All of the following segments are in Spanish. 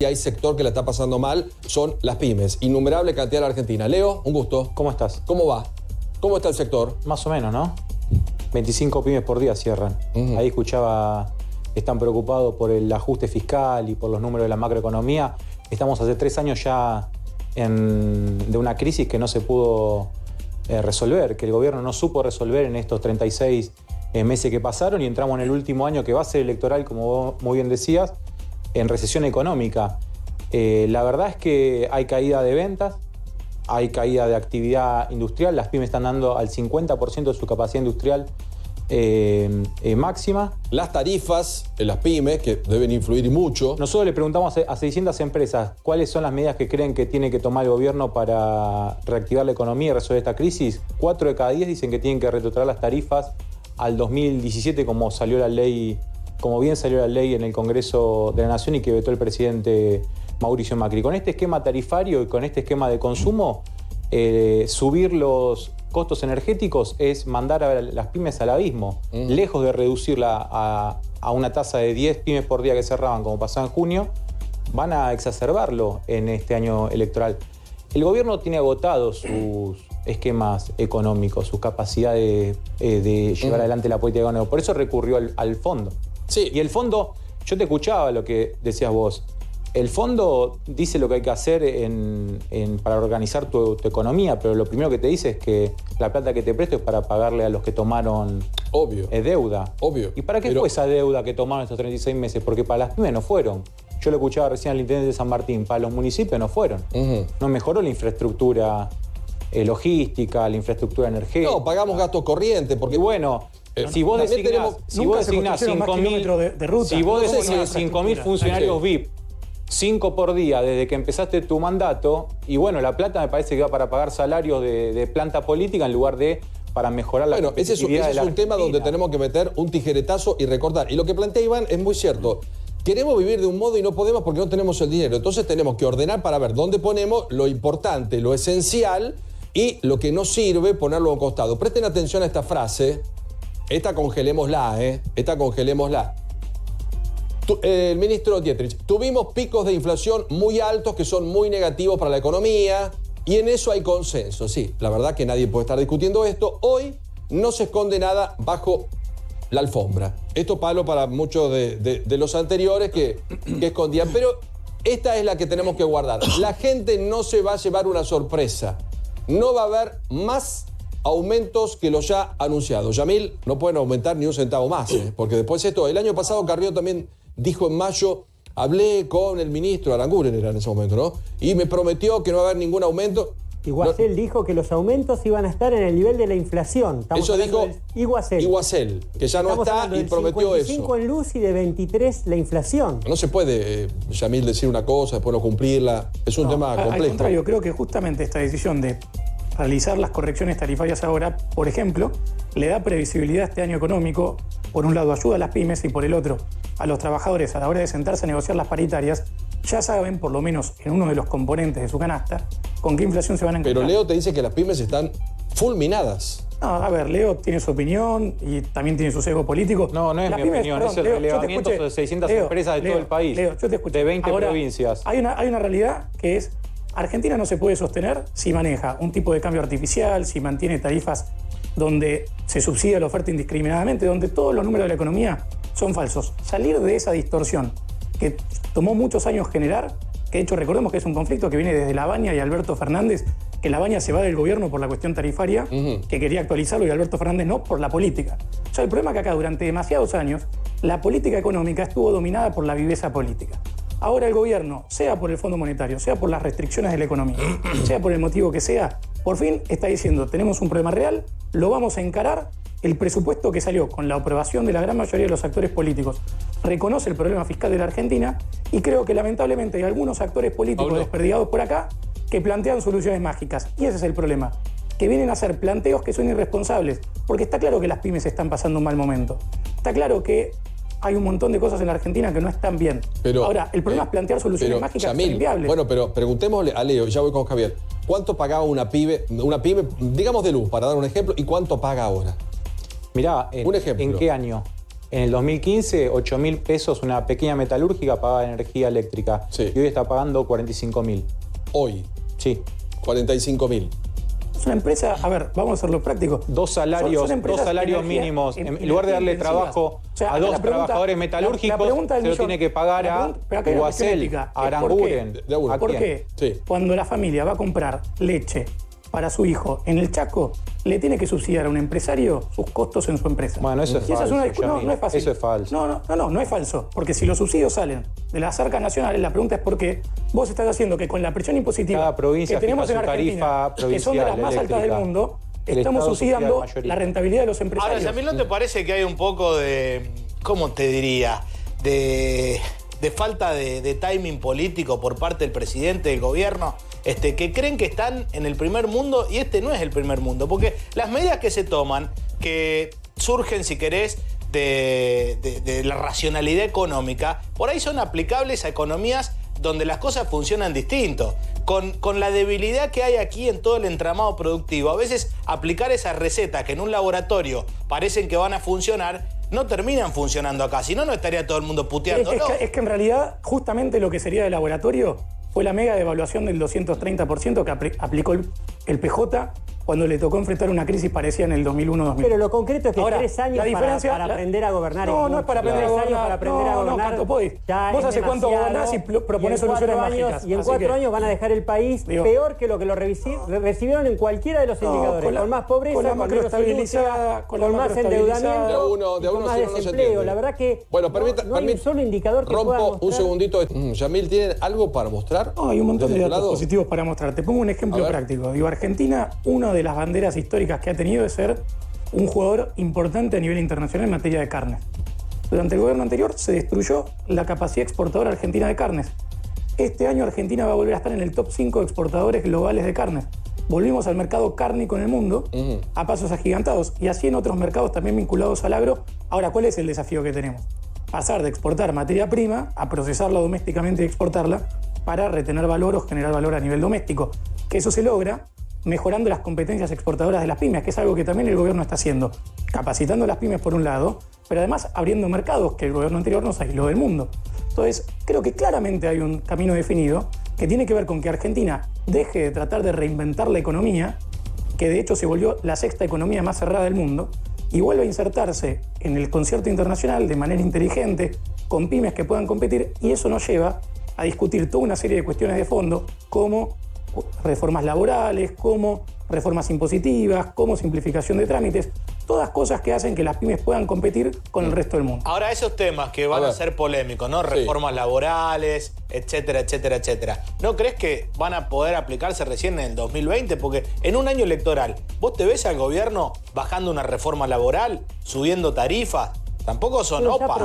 que hay sector que la está pasando mal, son las pymes. Innumerable cantidad en la Argentina. Leo, un gusto. ¿Cómo estás? ¿Cómo va? ¿Cómo está el sector? Más o menos, ¿no? 25 pymes por día cierran. Ahí escuchaba, están preocupados por el ajuste fiscal y por los números de la macroeconomía. Estamos hace 3 años ya de una crisis que no se pudo resolver, que el gobierno no supo resolver en estos 36 meses que pasaron, y entramos en el último año que va a ser electoral, como vos muy bien decías, en recesión económica. La verdad es que hay caída de ventas, hay caída de actividad industrial, las pymes están dando al 50% de su capacidad industrial máxima. Las tarifas en las pymes, que deben influir mucho. Nosotros le preguntamos a 600 empresas cuáles son las medidas que creen que tiene que tomar el gobierno para reactivar la economía y resolver esta crisis. 4 de cada 10 dicen que tienen que retrotraer las tarifas al 2017, como salió la ley, como bien salió la ley en el Congreso de la Nación y que vetó el presidente Mauricio Macri. Con este esquema tarifario y con este esquema de consumo, subir los costos energéticos es mandar a las pymes al abismo. Lejos de reducirla a una tasa de 10 pymes por día que cerraban, como pasó en junio, van a exacerbarlo en este año electoral. El gobierno tiene agotados sus esquemas económicos, su capacidad de llevar adelante la política económica. Por eso recurrió al fondo. Sí. Y el fondo, yo te escuchaba lo que decías vos. El fondo dice lo que hay que hacer para organizar tu economía, pero lo primero que te dice es que la plata que te presto es para pagarle a los que tomaron deuda. Obvio. ¿Y para qué fue esa deuda que tomaron estos 36 meses? Porque para las pymes no fueron. Yo lo escuchaba recién al intendente de San Martín, para los municipios no fueron. No mejoró la infraestructura logística, la infraestructura energética. No, pagamos gastos corrientes, porque bueno, si vos designás 5.000 funcionarios VIP, 5 por día desde que empezaste tu mandato, y bueno, la plata me parece que va para pagar salarios de planta política en lugar de para mejorar la competitividad. Ese es un tema donde tenemos que meter un tijeretazo y recordar. Y lo que plantea Iván es muy cierto. Queremos vivir de un modo y no podemos porque no tenemos el dinero. Entonces tenemos que ordenar para ver dónde ponemos lo importante, lo esencial, y lo que no sirve, ponerlo a un costado. Presten atención a esta frase. Esta congelémosla, Esta congelémosla. El ministro Dietrich, tuvimos picos de inflación muy altos que son muy negativos para la economía, y en eso hay consenso. Sí, la verdad que nadie puede estar discutiendo esto. Hoy no se esconde nada bajo la alfombra. Esto palo para muchos de los anteriores que escondían, pero esta es la que tenemos que guardar. La gente no se va a llevar una sorpresa. No va a haber más aumentos que los ya anunciados. Yamil, no pueden aumentar ni un centavo más, porque después esto, el año pasado Carrió también dijo en mayo, hablé con el ministro Aranguren, era en ese momento, ¿no? Y me prometió que no va a haber ningún aumento. Iguacel dijo que los aumentos iban a estar en el nivel de la inflación. Eso dijo Iguacel, que ya no está y prometió eso. 55 en luz y de 23 la inflación. No se puede, Yamil, decir una cosa, después no cumplirla. Es un tema complejo. Al contrario, creo que justamente esta decisión de realizar las correcciones tarifarias ahora, por ejemplo, le da previsibilidad a este año económico. Por un lado ayuda a las pymes y por el otro a los trabajadores a la hora de sentarse a negociar las paritarias. Ya saben, por lo menos en uno de los componentes de su canasta, con qué inflación se van a encontrar. Pero Leo te dice que las pymes están fulminadas. No, a ver, Leo tiene su opinión y también tiene su sesgo político. No es mi opinión, es el relevamiento de 600 empresas de todo el país, Leo, yo te escuché. de 20 provincias. Hay una realidad que es, Argentina no se puede sostener si maneja un tipo de cambio artificial, si mantiene tarifas donde se subsidia la oferta indiscriminadamente, donde todos los números de la economía son falsos. Salir de esa distorsión que tomó muchos años generar, que de hecho recordemos que es un conflicto que viene desde Labaña y Alberto Fernández, que Labaña se va del gobierno por la cuestión tarifaria, que quería actualizarlo, y Alberto Fernández no, por la política. O sea, el problema es que acá durante demasiados años la política económica estuvo dominada por la viveza política. Ahora el gobierno, sea por el Fondo Monetario, sea por las restricciones de la economía, sea por el motivo que sea, por fin está diciendo, tenemos un problema real, lo vamos a encarar. El presupuesto que salió con la aprobación de la gran mayoría de los actores políticos reconoce el problema fiscal de la Argentina, y creo que lamentablemente hay algunos actores políticos desperdigados por acá que plantean soluciones mágicas. Y ese es el problema, que vienen a hacer planteos que son irresponsables, porque está claro que las pymes están pasando un mal momento. Está claro que hay un montón de cosas en la Argentina que no están bien. Ahora, el problema es plantear soluciones mágicas que son inviables. Bueno, pero preguntémosle a Leo, ya voy con Javier, ¿cuánto pagaba una pyme, digamos de luz, para dar un ejemplo, y cuánto paga ahora? Mirá, un ejemplo. ¿En qué año? En el 2015, 8.000 pesos una pequeña metalúrgica pagaba energía eléctrica. Sí. Y hoy está pagando 45.000. Hoy, Sí. 45.000. Es una empresa, a ver, vamos a hacerlo práctico. Dos salarios mínimos. En lugar de darle trabajo a dos trabajadores metalúrgicos, se lo tiene que pagar a Guacel, a Aranguren. ¿A ¿Por quién? qué? Sí. Cuando la familia va a comprar leche para su hijo en el Chaco, le tiene que subsidiar a un empresario sus costos en su empresa. Bueno, eso es Y esa falso, una discusión. No, Yamil. no es fácil. Eso es falso. No es falso. Porque si los subsidios salen de las arcas nacionales, la pregunta es por qué vos estás haciendo que con la presión impositiva Cada provincia que tenemos en fija su Argentina, tarifa que son de las provincial más altas del eléctrica. mundo, El estamos Estado subsidia subsidiando la mayoría. la rentabilidad de los empresarios. Ahora, Yamil, ¿no te parece que hay un poco de, ¿cómo te diría? De falta de timing político por parte del presidente, del gobierno, que creen que están en el primer mundo y este no es el primer mundo? Porque las medidas que se toman, que surgen, si querés, de la racionalidad económica, por ahí son aplicables a economías donde las cosas funcionan distinto. Con la debilidad que hay aquí en todo el entramado productivo, a veces aplicar esas recetas que en un laboratorio parecen que van a funcionar, no terminan funcionando acá, si no, no estaría todo el mundo puteando. Es que en realidad, justamente lo que sería de laboratorio fue la mega devaluación del 230% que aplicó el PJ cuando le tocó enfrentar una crisis parecida en el 2001-2002. Pero lo concreto es que Ahora, 3 años la diferencia, para aprender a gobernar. No es para aprender a gobernar. Para aprender a gobernar. Canto Podis. Vos hace cuánto gobernás y proponés soluciones mágicas. Y en 4 años van a dejar el país peor que lo que lo recibieron en cualquiera de los indicadores. Con más pobreza, con la menos macroestabilizada, industria, con más endeudamiento, de uno con más si no, no se desempleo. entiende. La verdad que Bueno, no hay un solo indicador que pueda rompo mostrar. un segundito. Yamil, ¿tienen algo para mostrar? No, hay un montón de ¿Desde tu datos lado? positivos para mostrar. Te pongo un ejemplo práctico. Digo, Argentina, una de las banderas históricas que ha tenido es ser un jugador importante a nivel internacional en materia de carnes. Durante el gobierno anterior se destruyó la capacidad exportadora argentina de carnes. Este año Argentina va a volver a estar en el top 5 de exportadores globales de carnes. Volvimos al mercado cárnico en el mundo a pasos agigantados y así en otros mercados también vinculados al agro. Ahora, ¿cuál es el desafío que tenemos? Pasar de exportar materia prima a procesarla domésticamente y exportarla para retener valor o generar valor a nivel doméstico. Que eso se logra mejorando las competencias exportadoras de las pymes, que es algo que también el gobierno está haciendo, capacitando a las pymes por un lado, pero además abriendo mercados que el gobierno anterior nos aisló del mundo. Entonces, creo que claramente hay un camino definido que tiene que ver con que Argentina deje de tratar de reinventar la economía, que de hecho se volvió la sexta economía más cerrada del mundo, y vuelva a insertarse en el concierto internacional de manera inteligente, con pymes que puedan competir, y eso nos lleva a discutir toda una serie de cuestiones de fondo, como reformas laborales, como reformas impositivas, como simplificación de trámites, todas cosas que hacen que las pymes puedan competir con el resto del mundo. Ahora, esos temas que van a ser polémicos, ¿no? Reformas laborales, etcétera, etcétera, etcétera. ¿No crees que van a poder aplicarse recién en el 2020? Porque en un año electoral, ¿vos te ves al gobierno bajando una reforma laboral, subiendo tarifas? Tampoco son Ya opa.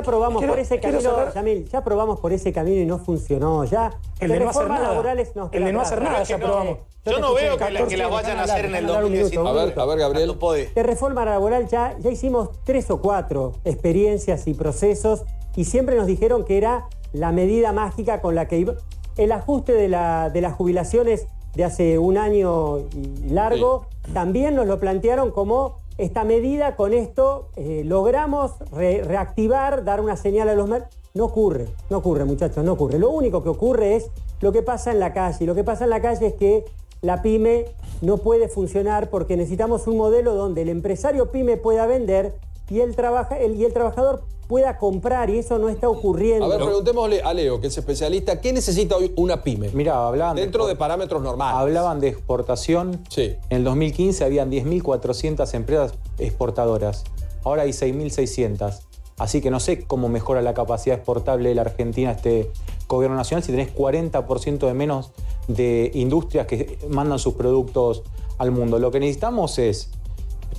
probamos por ese camino, Yamil, ya probamos por ese camino y no funcionó. Ya El de no hacer nada. laborales, El de no hacer nada ya probamos. Yo no veo que la vayan a hacer en el 2019. A ver, Gabriel. De reforma laboral ya hicimos 3 o 4 experiencias y procesos y siempre nos dijeron que era la medida mágica con la que iba. El ajuste de las jubilaciones de hace un año y largo, también nos lo plantearon como esta medida, con esto logramos reactivar, dar una señal a los mercados. No ocurre, muchachos, no ocurre. Lo único que ocurre es lo que pasa en la calle. Lo que pasa en la calle es que la pyme no puede funcionar porque necesitamos un modelo donde el empresario pyme pueda vender y el trabajador pueda comprar, y eso no está ocurriendo. A ver, preguntémosle a Leo, que es especialista, ¿qué necesita hoy una pyme? Mirá, hablaban dentro de parámetros normales. Hablaban de exportación. Sí. En el 2015 habían 10.400 empresas exportadoras. Ahora hay 6.600. Así que no sé cómo mejora la capacidad exportable de la Argentina este gobierno nacional si tenés 40% de menos de industrias que mandan sus productos al mundo. Lo que necesitamos es,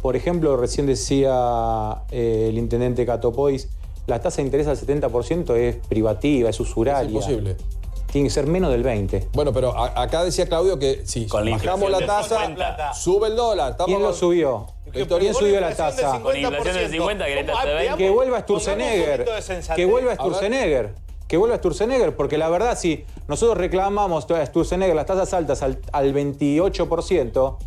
por ejemplo, recién decía el intendente Catopois, la tasa de interés al 70% es privativa, es usuraria. Es imposible. Tiene que ser menos del 20%. Bueno, pero acá decía Claudio que si bajamos la tasa, sube el dólar. ¿Quién lo subió? ¿Quién subió la tasa? Con inflación del 50, que tasa de 20. Que vuelva Sturzenegger. Que vuelva Sturzenegger. Que vuelva Sturzenegger, porque la verdad, si nosotros reclamamos a Sturzenegger las tasas altas al 28%,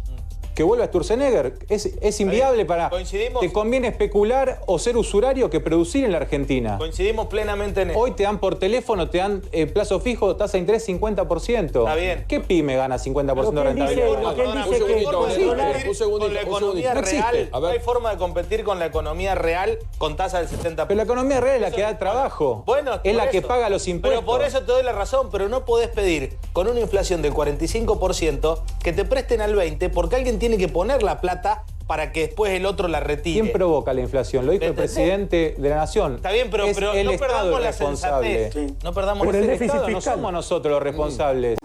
que vuelva Sturzenegger. Es inviable para... Coincidimos. Te conviene especular o ser usuario que producir en la Argentina. Coincidimos plenamente en eso. Hoy te dan por teléfono, te dan plazo fijo, tasa de interés 50%. Está bien. ¿Qué pyme gana 50% de rentabilidad? Lo que él dice que un segundito, con la economía no existe. real, A no ver. hay forma de competir con la economía real con tasa del 70%. Pero la economía real es la que da trabajo. Bueno, es por la que eso. paga los impuestos. Pero por eso te doy la razón, pero no podés pedir con una inflación del 45% que te presten al 20% porque alguien tiene que poner la plata para que después el otro la retire. ¿Quién provoca la inflación? Lo dijo el ¿Entendés? presidente de la Nación. Está bien, pero Es el no Estado perdamos el la responsable. sensatez. No perdamos Por la el El déficit Estado, no fiscal. somos nosotros los responsables.